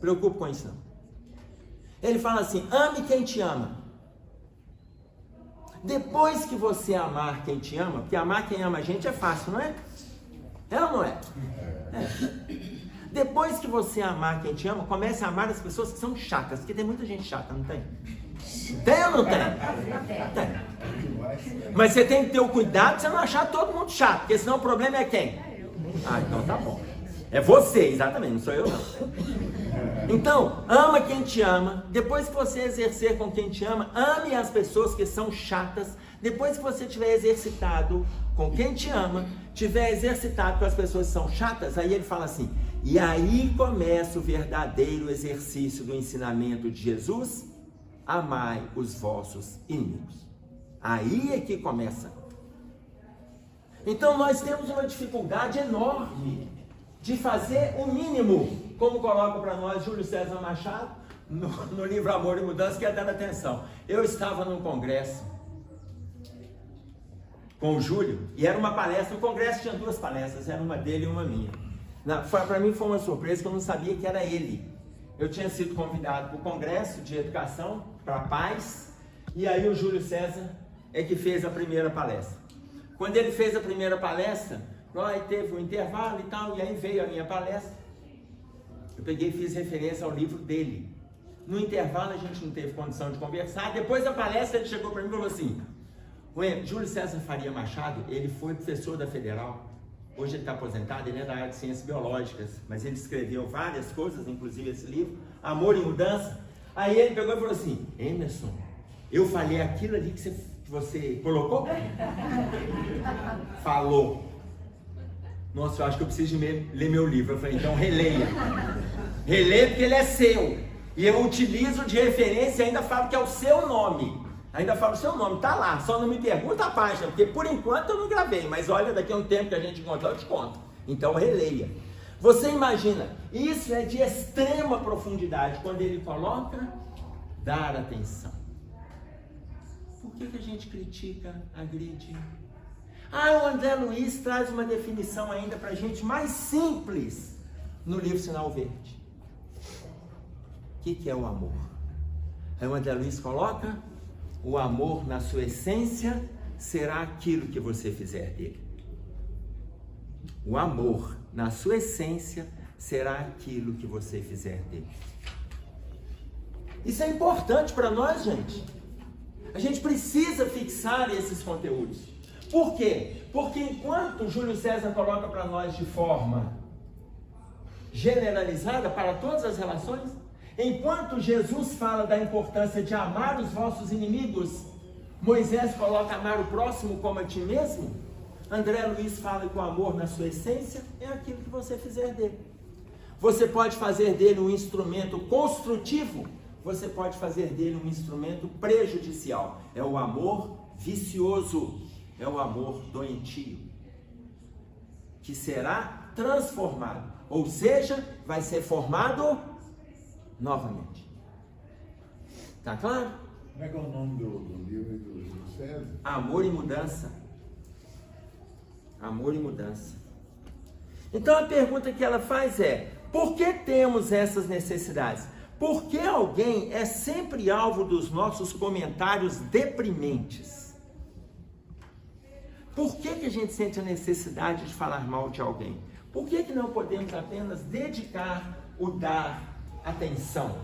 Preocupe com isso não. Ele fala assim: ame quem te ama. Depois que você amar quem te ama, porque amar quem ama a gente é fácil, não é? É ou não é? É. Depois que você amar quem te ama, comece a amar as pessoas que são chatas, porque tem muita gente chata, não tem? Tem ou não tem? Tem. Mas você tem que ter o cuidado de você não achar todo mundo chato, porque senão o problema é quem? Ah, então tá bom. É você, exatamente, não sou eu não. Então, ama quem te ama. Depois que você exercer com quem te ama, ame as pessoas que são chatas. Depois que você tiver exercitado com quem te ama, tiver exercitado com as pessoas que são chatas, aí ele fala assim, e aí começa o verdadeiro exercício do ensinamento de Jesus, amai os vossos inimigos. Aí é que começa. Então nós temos uma dificuldade enorme de fazer o mínimo, como coloca para nós Júlio César Machado, no livro Amor e Mudança, que é dando atenção. Eu estava num congresso com o Júlio, e era uma palestra, o congresso tinha duas palestras, era uma dele e uma minha. Para mim foi uma surpresa que eu não sabia que era ele. Eu tinha sido convidado para o congresso de educação, para paz, e aí o Júlio César é que fez a primeira palestra. Quando ele fez a primeira palestra, aí teve um intervalo e tal, e aí veio a minha palestra. Eu peguei e fiz referência ao livro dele. No intervalo a gente não teve condição de conversar. Depois da palestra ele chegou para mim e falou assim, Júlio César Faria Machado, ele foi professor da Federal. Hoje ele está aposentado, ele é da área de ciências biológicas, mas ele escreveu várias coisas, inclusive esse livro, Amor e Mudança. Aí ele pegou e falou assim, Emerson, eu falei aquilo ali que você colocou? Falou. Nossa, eu acho que eu preciso de ler meu livro. Eu falei, então releia. Releia porque ele é seu. E eu utilizo de referência e ainda falo que é o seu nome. Ainda falo o seu nome, tá lá. Só não me pergunta a página, porque por enquanto eu não gravei. Mas olha, daqui a um tempo que a gente encontrar, eu te conto. Então releia. Você imagina, isso é de extrema profundidade. Quando ele coloca, dar atenção. Por que a gente critica, agride? O André Luiz traz uma definição ainda para a gente mais simples no livro Sinal Verde. O que é o amor? Aí o André Luiz coloca, o amor na sua essência será aquilo que você fizer dele. O amor na sua essência será aquilo que você fizer dele. Isso é importante para nós, gente. A gente precisa fixar esses conteúdos. Por quê? Porque enquanto Júlio César coloca para nós de forma generalizada para todas as relações, enquanto Jesus fala da importância de amar os vossos inimigos, Moisés coloca amar o próximo como a ti mesmo, André Luiz fala que o amor na sua essência é aquilo que você fizer dele. Você pode fazer dele um instrumento construtivo, você pode fazer dele um instrumento prejudicial. É o amor vicioso, é o amor doentio, que será transformado, ou seja, vai ser formado novamente. Tá claro? Como é que é o nome do livro do Júlio César? Amor e Mudança. Amor e Mudança. Então a pergunta que ela faz é, por que temos essas necessidades? Por que alguém é sempre alvo dos nossos comentários deprimentes? Por que a gente sente a necessidade de falar mal de alguém? Por que não podemos apenas dedicar o dar atenção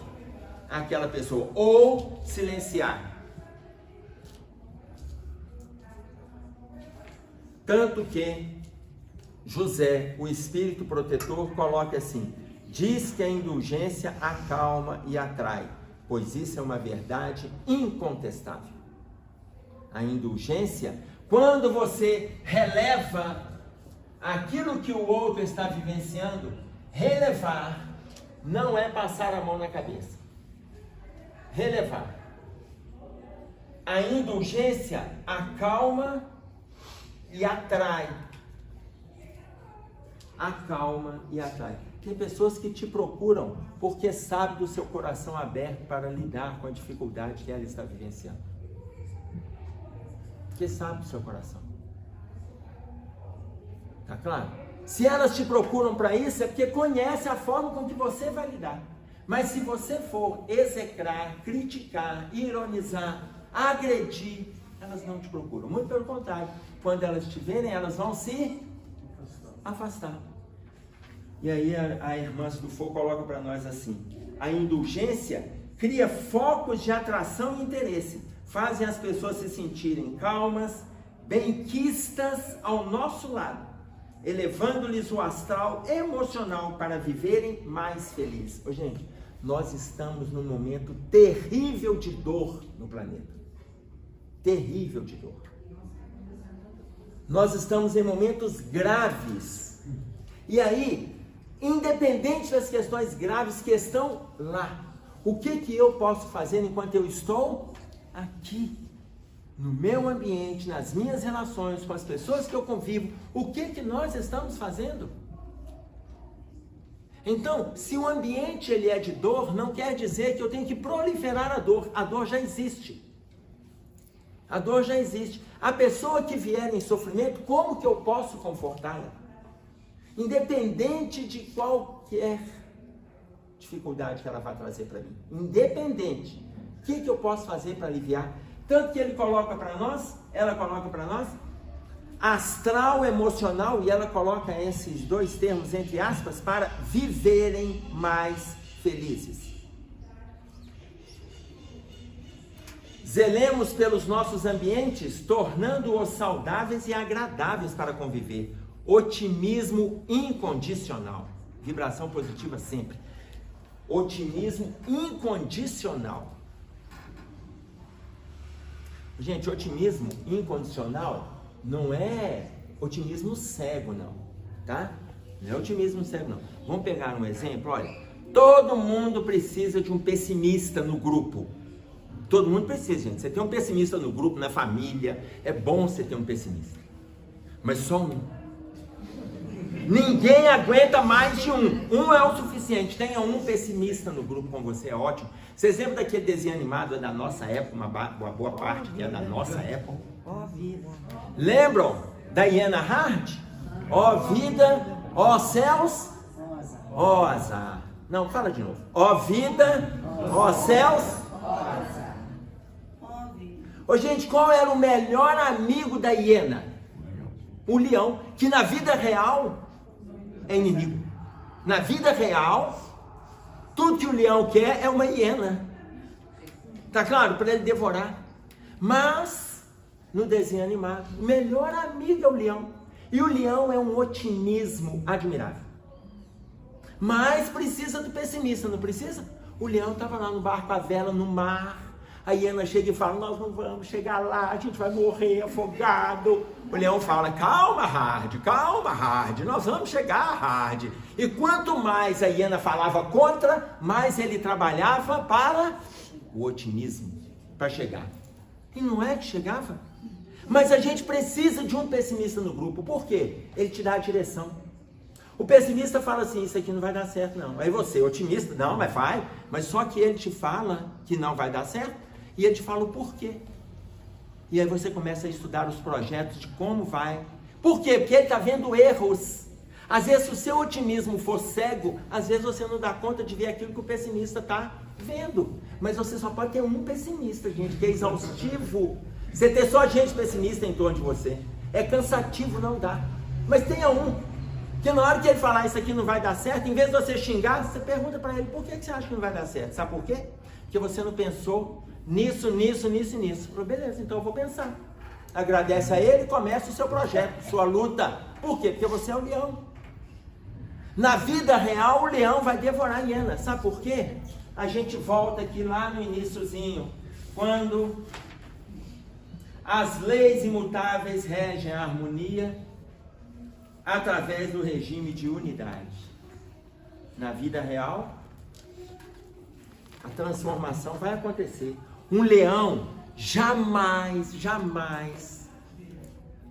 àquela pessoa ou silenciar? Tanto que José, o espírito protetor, coloca assim, diz que a indulgência acalma e atrai, pois isso é uma verdade incontestável. A indulgência, quando você releva aquilo que o outro está vivenciando, relevar não é passar a mão na cabeça. Relevar. A indulgência acalma e atrai. Acalma e atrai. Tem pessoas que te procuram porque sabem do seu coração aberto para lidar com a dificuldade que ela está vivenciando. Porque sabe do seu coração. Tá claro? Se elas te procuram para isso, é porque conhece a forma com que você vai lidar. Mas se você for execrar, criticar, ironizar, agredir, elas não te procuram. Muito pelo contrário. Quando elas te verem, elas vão se afastar. E aí a irmã Dufour coloca para nós assim: a indulgência cria focos de atração e interesse, fazem as pessoas se sentirem calmas, benquistas ao nosso lado, elevando-lhes o astral emocional para viverem mais felizes. Ô, gente, nós estamos num momento terrível de dor no planeta. Terrível de dor. Nós estamos em momentos graves. E aí, independente das questões graves que estão lá, o que eu posso fazer enquanto eu estou aqui, no meu ambiente, nas minhas relações, com as pessoas que eu convivo? O que nós estamos fazendo? Então, se o ambiente ele é de dor, não quer dizer que eu tenho que proliferar a dor. A dor já existe. A dor já existe. A pessoa que vier em sofrimento, como que eu posso confortá-la? Independente de qualquer dificuldade que ela vai trazer para mim. Independente. O que eu posso fazer para aliviar? Tanto que ele coloca para nós, ela coloca para nós, astral emocional, e ela coloca esses dois termos entre aspas, para viverem mais felizes. Zelemos pelos nossos ambientes, tornando-os saudáveis e agradáveis para conviver. Otimismo incondicional. Vibração positiva sempre. Otimismo incondicional. Gente, otimismo incondicional não é otimismo cego, não, tá? Não é otimismo cego, não. Vamos pegar um exemplo, olha. Todo mundo precisa de um pessimista no grupo. Todo mundo precisa, gente. Você tem um pessimista no grupo, na família, é bom você ter um pessimista. Mas só um. Ninguém aguenta mais de um. Um é o suficiente. Tenha um pessimista no grupo com você, é ótimo. Vocês lembram daquele desenho animado da nossa época, uma boa parte que é da nossa época? Ó vida. Lembram da Iana Hard? Ó vida, ó céus, ó azar. Não, fala de novo. Ó vida, ó céus, ó azar. Ô, gente, qual era o melhor amigo da hiena? O leão, que na vida real é inimigo. Na vida real, tudo que o leão quer é uma hiena. Tá claro? Para ele devorar. Mas, no desenho animado, o melhor amigo é o leão. E o leão é um otimismo admirável. Mas precisa do pessimista, não precisa? O leão estava lá no barco, a vela no mar. A hiena chega e fala: nós não vamos chegar lá, a gente vai morrer afogado. O leão fala: calma, Hard, nós vamos chegar, Hard. E quanto mais a hiena falava contra, mais ele trabalhava para o otimismo, para chegar. E não é que chegava? Mas a gente precisa de um pessimista no grupo. Por quê? Ele te dá a direção. O pessimista fala assim: isso aqui não vai dar certo não. Aí você, otimista, não, mas vai. Mas só que ele te fala que não vai dar certo. E ele te fala o porquê. E aí você começa a estudar os projetos de como vai. Por quê? Porque ele está vendo erros. Às vezes, se o seu otimismo for cego, às vezes você não dá conta de ver aquilo que o pessimista está vendo. Mas você só pode ter um pessimista, gente, que é exaustivo. Você ter só gente pessimista em torno de você é cansativo, não dá. Mas tenha um, que na hora que ele falar isso aqui não vai dar certo, em vez de você xingar, você pergunta para ele: por que você acha que não vai dar certo? Sabe por quê? Porque você não pensou nisso. Falou: beleza, então eu vou pensar. Agradece a ele e começa o seu projeto, sua luta. Por quê? Porque você é o leão. Na vida real, o leão vai devorar a hiena. Sabe por quê? A gente volta aqui lá no iniciozinho, quando as leis imutáveis regem a harmonia através do regime de unidade. Na vida real, a transformação vai acontecer. Um leão jamais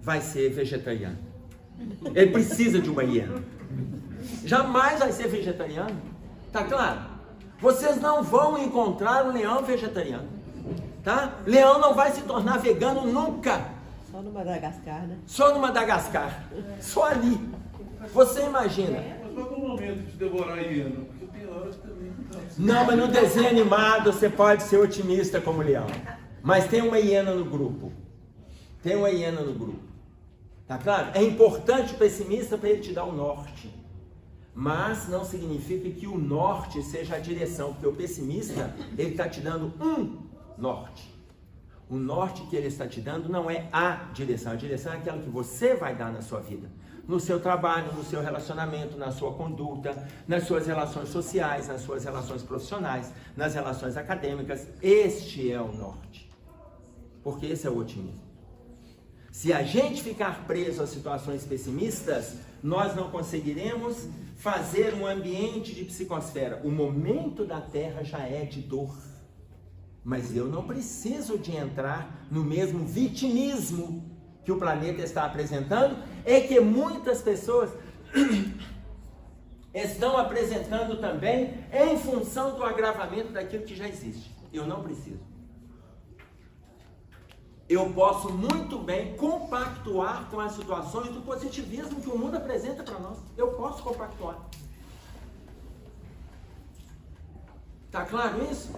vai ser vegetariano. Ele precisa de uma hiena. Jamais vai ser vegetariano. Tá claro? Vocês não vão encontrar um leão vegetariano. Tá? Leão não vai se tornar vegano nunca. Só no Madagascar, né? Só no Madagascar. Só ali. Você imagina. Mas qual é o momento de devorar a hiena? Porque tem horas também que não. Não, mas no desenho animado você pode ser otimista como leão. Mas tem uma hiena no grupo. Tem uma hiena no grupo. Tá claro? É importante o pessimista para ele te dar o norte. Mas não significa que o norte seja a direção, porque o pessimista, ele está te dando um norte. O norte que ele está te dando não é a direção é aquela que você vai dar na sua vida. No seu trabalho, no seu relacionamento, na sua conduta, nas suas relações sociais, nas suas relações profissionais, nas relações acadêmicas. Este é o norte. Porque esse é o otimismo. Se a gente ficar preso a situações pessimistas, nós não conseguiremos fazer um ambiente de psicosfera. O momento da Terra já é de dor. Mas eu não preciso de entrar no mesmo vitimismo que o planeta está apresentando, é que muitas pessoas estão apresentando também em função do agravamento daquilo que já existe. Eu não preciso. Eu posso muito bem compactuar com as situações do positivismo que o mundo apresenta para nós. Eu posso compactuar. Tá claro isso?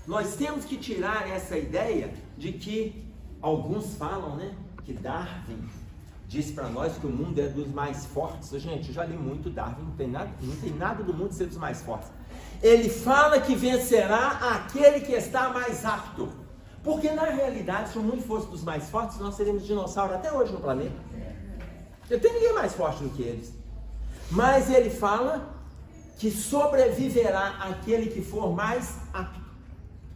Nós temos que tirar essa ideia de que alguns falam, né? Que Darwin disse para nós que o mundo é dos mais fortes. Gente, eu já li muito Darwin, não tem nada do mundo ser dos mais fortes. Ele fala que vencerá aquele que está mais apto. Porque na realidade, se o mundo fosse dos mais fortes, nós seríamos dinossauros até hoje no planeta. Não tem ninguém mais forte do que eles. Mas ele fala que sobreviverá aquele que for mais apto.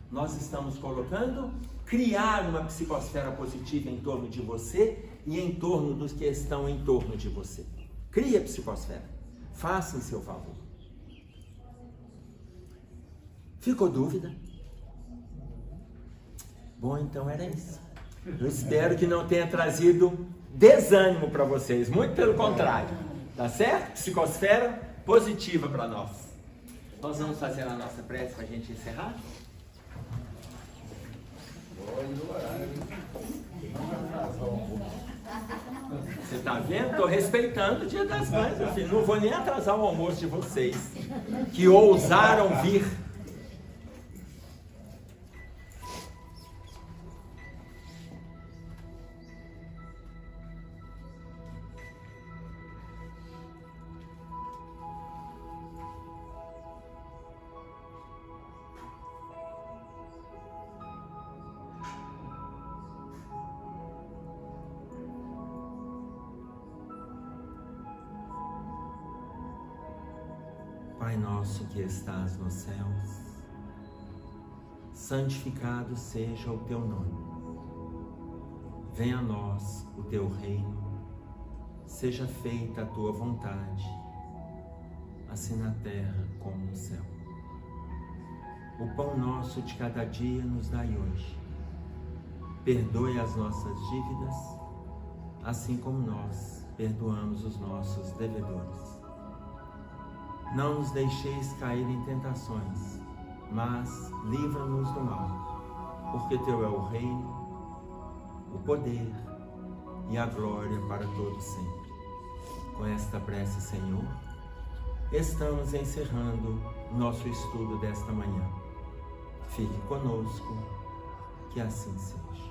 Nós estamos colocando criar uma psicosfera positiva em torno de você e em torno dos que estão em torno de você. Crie a psicosfera. Faça em seu favor. Ficou dúvida? Bom, então era isso. Eu espero que não tenha trazido desânimo para vocês. Muito pelo contrário. Tá certo? Psicosfera positiva para nós. Nós vamos fazer a nossa prece para a gente encerrar? Você está vendo? Estou respeitando o Dia das Mães, meu filho. Não vou nem atrasar o almoço de vocês que ousaram vir. Pai nosso que estás nos céus, santificado seja o teu nome. Venha a nós o teu reino, seja feita a tua vontade, assim na terra como no céu. O pão nosso de cada dia nos dai hoje. Perdoe as nossas dívidas, assim como nós perdoamos os nossos devedores. Não nos deixeis cair em tentações, mas livra-nos do mal, porque teu é o reino, o poder e a glória para todos sempre. Com esta prece, Senhor, estamos encerrando nosso estudo desta manhã. Fique conosco, que assim seja.